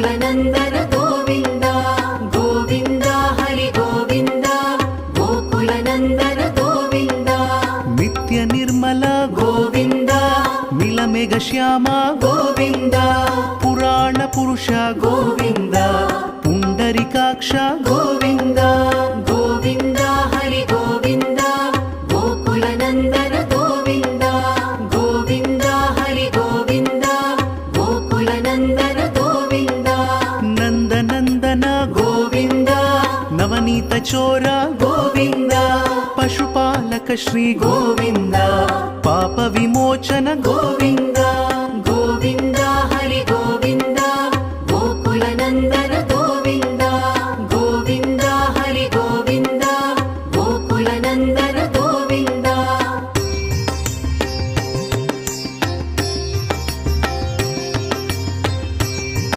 गोकुलनन्दन गोविन्द गोविन्द हरि गोविन्द गोकुलनन्दन गोविन्द नित्य निर्मल गोविन्द नीलमेघ श्याम गोविन्द पुराण पुरुष गोविन्द पुण्डरीकाक्ष गोविन्द गोविन्द हरि गोविन्द गोकुलनन्दन गोविन्द गोविन्द हरि गोविन्द गोकुलनन्दन गोविन्द नन्दनन्दन गोविन्द नवनीत चोर गोविन्द पशुपालक श्री गोविन्द पाप विमोचन गोविन्द